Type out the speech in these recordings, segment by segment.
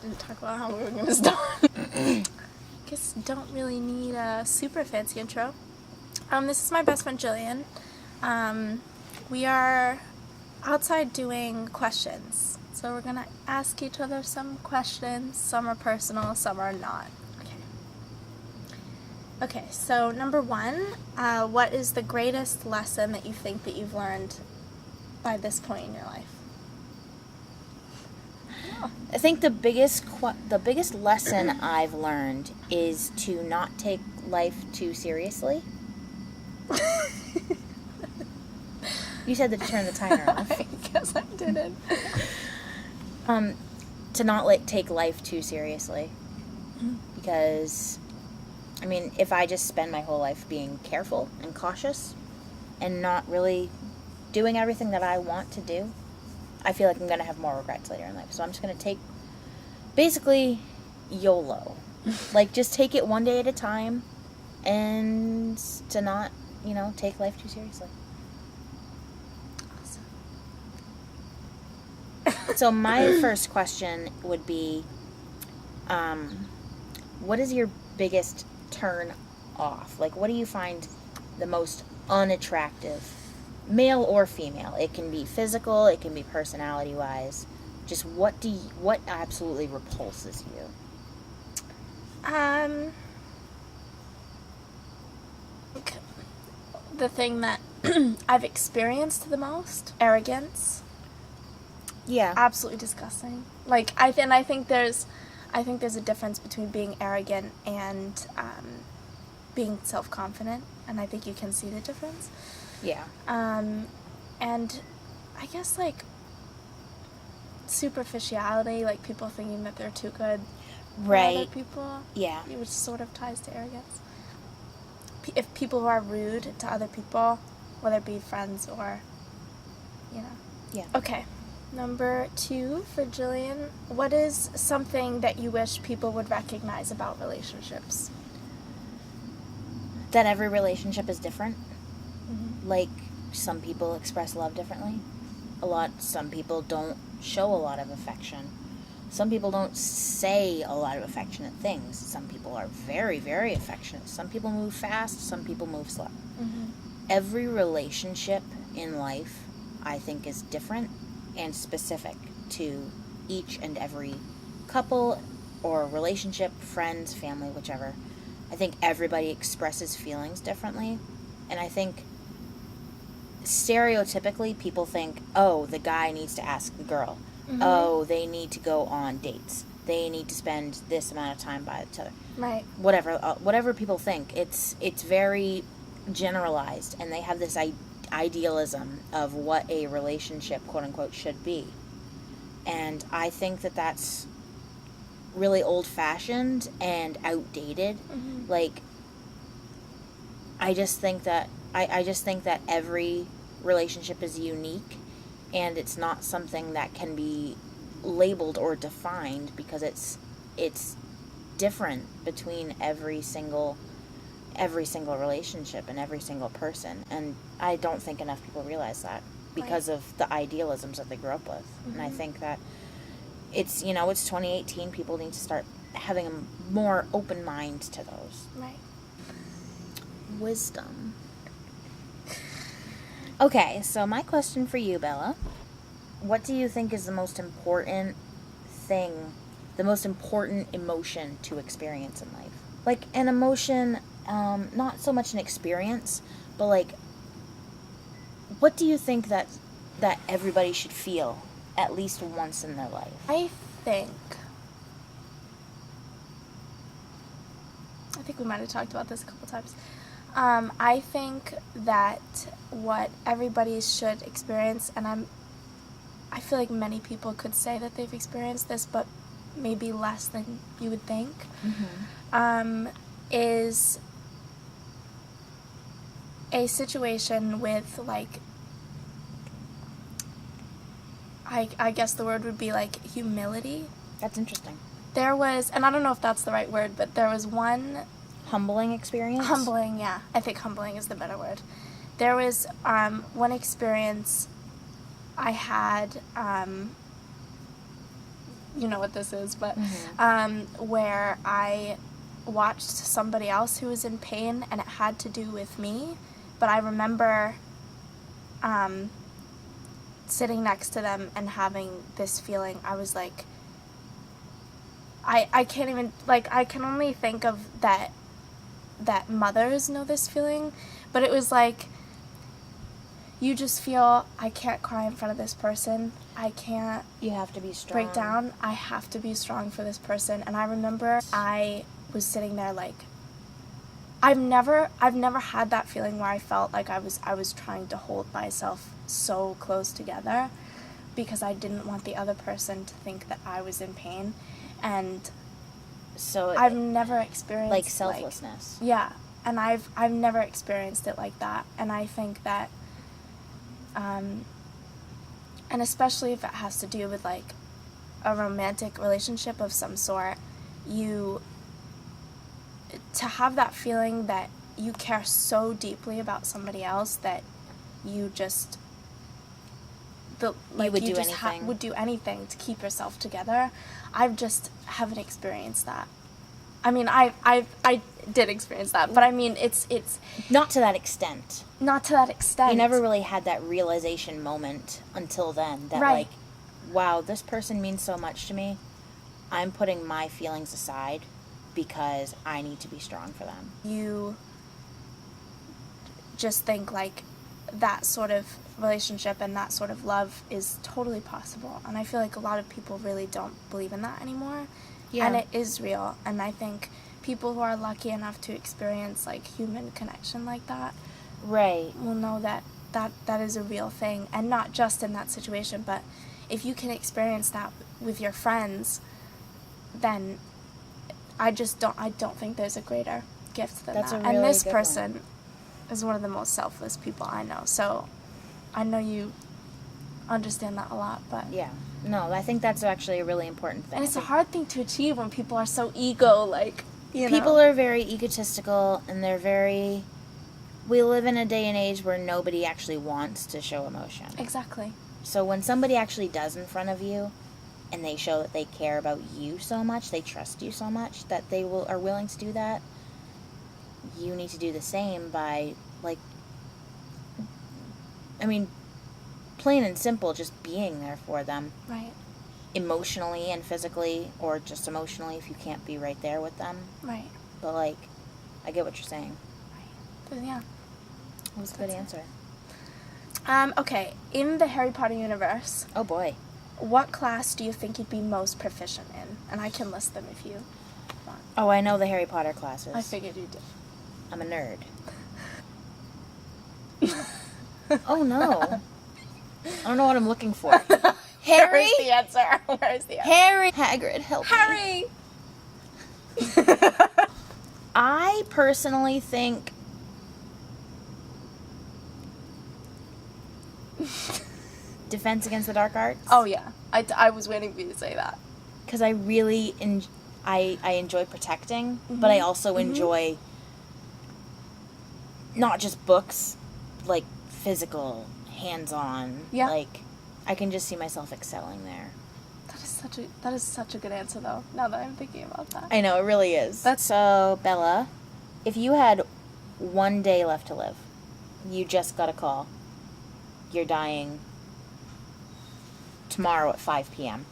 didn't talk about how we were going to start. I guess don't really need a super fancy intro. This is my best friend Jillian. We are outside doing questions. So we're going to ask each other some questions. Some are personal, some are not. Okay, so number one, what is the greatest lesson that you think that you've learned by this point in your life? I think the biggest lesson I've learned is to not take life too seriously. You said to turn the timer off. I guess I didn't. To not take life too seriously. Because, I mean, if I just spend my whole life being careful and cautious and not really doing everything that I want to do, I feel like I'm going to have more regrets later in life. So I'm just going to take, basically, YOLO. Like, just take it one day at a time and to not, take life too seriously. Awesome. So my first question would be, what is your biggest turn off? Like, what do you find the most unattractive, male or female? It can be physical, it can be personality wise. Just what absolutely repulses you? The thing that I've experienced the most, arrogance. Yeah. Absolutely disgusting. Like, I think there's a difference between being arrogant and being self-confident, and I think you can see the difference. Yeah. And I guess, like, superficiality, like people thinking that they're too good for other people. Yeah. Which sort of ties to arrogance. If people are rude to other people, whether it be friends or, Yeah. Okay. Number 2 for Jillian. What is something that you wish people would recognize about relationships? That every relationship is different. Mm-hmm. Like, some people express love differently. Some people don't show a lot of affection. Some people don't say a lot of affectionate things. Some people are very, very affectionate. Some people move fast. Some people move slow. Mm-hmm. Every relationship in life, I think, is different and specific to each and every couple or relationship, friends, family, whichever. I think everybody expresses feelings differently. And I think stereotypically people think, oh, the guy needs to ask the girl. Mm-hmm. Oh, they need to go on dates. They need to spend this amount of time by each other. Right. Whatever people think. It's very generalized, and they have this idealism of what a relationship, quote unquote, should be. And I think that that's really old-fashioned and outdated. Mm-hmm. Like, I just think that every relationship is unique, and it's not something that can be labeled or defined, because it's different between every single relationship and every single person. And I don't think enough people realize that because of the idealisms that they grew up with. Mm-hmm. And I think that it's 2018, people need to start having a more open mind to those. Right. Wisdom. Okay, so my question for you, Bella, what do you think is the most important thing, the most important emotion to experience in life? Like, an emotion, not so much an experience, but like, what do you think that everybody should feel at least once in their life? I think we might have talked about this a couple times. I think that what everybody should experience, and I feel like many people could say that they've experienced this, but maybe less than you would think, mm-hmm. Is a situation with, like, I guess the word would be, like, humility. That's interesting. There was, and I don't know if that's the right word, but there was one... Humbling experience? Humbling, yeah. I think humbling is the better word. There was one experience I had you know what this is, but where I watched somebody else who was in pain, and it had to do with me, but I remember sitting next to them and having this feeling. I was like, I can't even, like, I can only think of that mothers know this feeling, but it was like, you just feel, I can't cry in front of this person. I can't. You have to be strong. Break down. I have to be strong for this person. And I remember I was sitting there like, I've never had that feeling where I felt like I was trying to hold myself so close together because I didn't want the other person to think that I was in pain. And so I've never experienced like selflessness. Yeah. And I've never experienced it like that. And I think that and especially if it has to do with like a romantic relationship of some sort, to have that feeling that you care so deeply about somebody else that you just would do anything to keep yourself together. I just haven't experienced that. I mean, I did experience that, but I mean, it's not to that extent. Not to that extent. You never really had that realization moment until then. That right. Like, wow, this person means so much to me. I'm putting my feelings aside because I need to be strong for them. You just think like that sort of relationship and that sort of love is totally possible, and I feel like a lot of people really don't believe in that anymore. Yeah. And it is real, and I think people who are lucky enough to experience like human connection like that, right, will know that is a real thing, and not just in that situation, but if you can experience that with your friends, then I don't think there's a greater gift than that. Really and this good person one. Is one of the most selfless people I know, so I know you understand that a lot, but yeah. No, I think that's actually a really important thing. And it's a hard thing to achieve when people are so ego, like, you know. People are very egotistical, and we live in a day and age where nobody actually wants to show emotion. Exactly. So when somebody actually does in front of you, and they show that they care about you so much, they trust you so much, that they are willing to do that, you need to do the same by, like, I mean, plain and simple, just being there for them. Right. Emotionally and physically, or just emotionally if you can't be right there with them. Right. But, like, I get what you're saying. Right. But, yeah. That was a good answer. Okay, in the Harry Potter universe... Oh, boy. What class do you think you'd be most proficient in? And I can list them if you want. Oh, I know the Harry Potter classes. I figured you did. I'm a nerd. Oh, no. I don't know what I'm looking for. Harry? Where's the answer? Where's the answer? Harry! Hagrid, help Harry! me. I personally think... Defense Against the Dark Arts. Oh, yeah. I was waiting for you to say that. Because I really... I enjoy protecting, but I also enjoy... Not just books, like physical, hands-on. Yeah. Like, I can just see myself excelling there. That is such a good answer, though, now that I'm thinking about that. I know, it really is. So, Bella, if you had one day left to live, you just got a call, you're dying tomorrow at 5 p.m.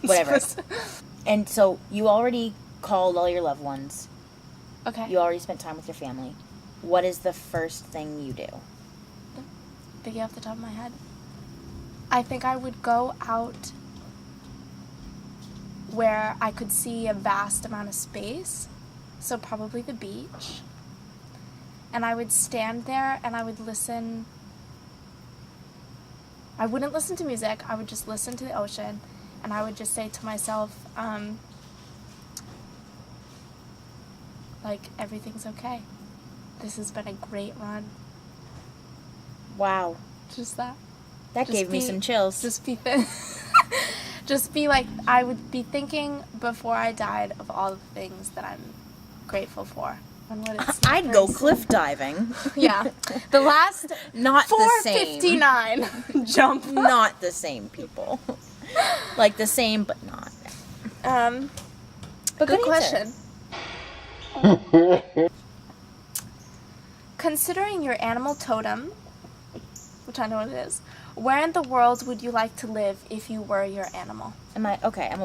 Whatever. And so, you already called all your loved ones. Okay. You already spent time with your family. What is the first thing you do? Thinking off the top of my head. I think I would go out where I could see a vast amount of space. So probably the beach. And I would stand there and I would listen. I wouldn't listen to music. I would just listen to the ocean. And I would just say to myself, like, everything's okay. This has been a great run. Wow. Just that. That gave me some chills. Just be like, I would be thinking before I died of all the things that I'm grateful for. I'd go cliff diving. Yeah. The last not 459 jump. Not the same people. Like the same, but not. But Good answer. question. Considering your animal totem, which I know what it is, where in the world would you like to live if you were your animal? I'm a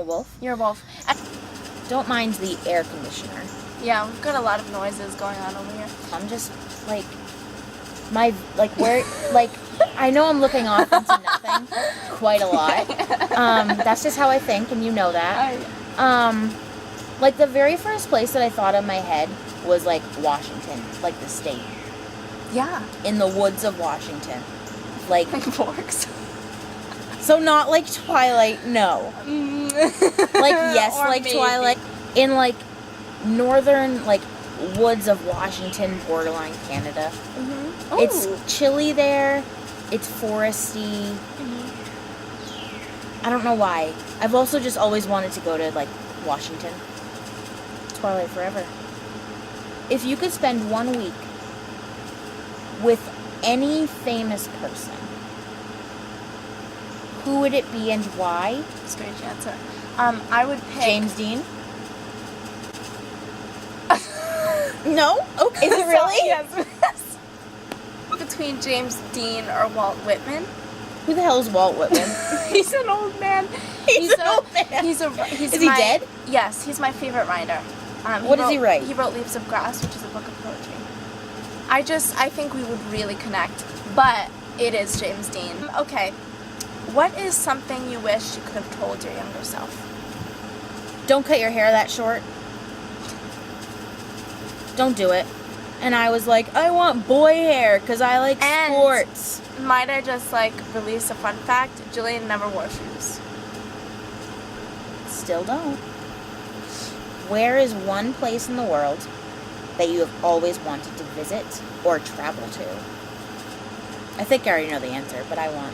wolf. You're a wolf. Don't mind the air conditioner. Yeah, we've got a lot of noises going on over here. I'm just like I know I'm looking off into nothing quite a lot. That's just how I think, and you know that. Like the very first place that I thought in my head was like Washington, like the state. Yeah. In the woods of Washington. Like forks. So not like Twilight, no. Like yes, Or like maybe. Twilight. In like northern like woods of Washington, borderline Canada. Mm-hmm. It's chilly there. It's foresty. I don't know why. I've also just always wanted to go to like Washington. Twilight forever. If you could spend 1 week with any famous person, who would it be and why? Strange answer. I would pick James Dean. No? Okay. Is it really? Yes. Between James Dean or Walt Whitman. Who the hell is Walt Whitman? He's an old man. He's an old man. Is he dead? Yes, he's my favorite writer. What does he write? He wrote Leaves of Grass, which is a book of poetry. I think we would really connect, but it is James Dean. Okay, what is something you wish you could have told your younger self? Don't cut your hair that short. Don't do it. And I was like, I want boy hair because I like sports. Might I just release a fun fact? Jillian never wore shoes. Still don't. Where is one place in the world that you have always wanted to visit or travel to? I think I already know the answer, but I want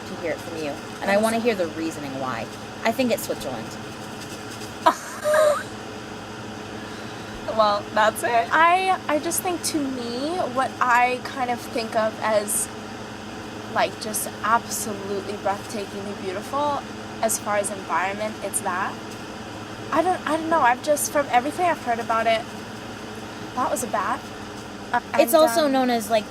to hear it from you. And I want to hear the reasoning why. I think it's Switzerland. Well, that's it. I just think, to me, what I kind of think of as just absolutely breathtakingly beautiful as far as environment, it's that. I don't know. I've just, from everything I've heard about it, that was a bat. It's also known as the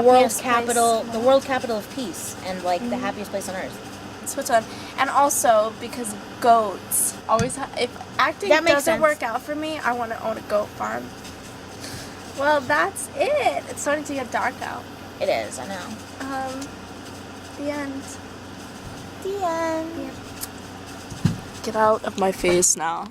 world's capital, place. the world capital of peace, and the happiest place on earth. Switzerland. And also because goats always if acting doesn't work out for me, I want to own a goat farm. Well, that's it. It's starting to get dark out. It is, I know. The end. The end. Get out of my face now.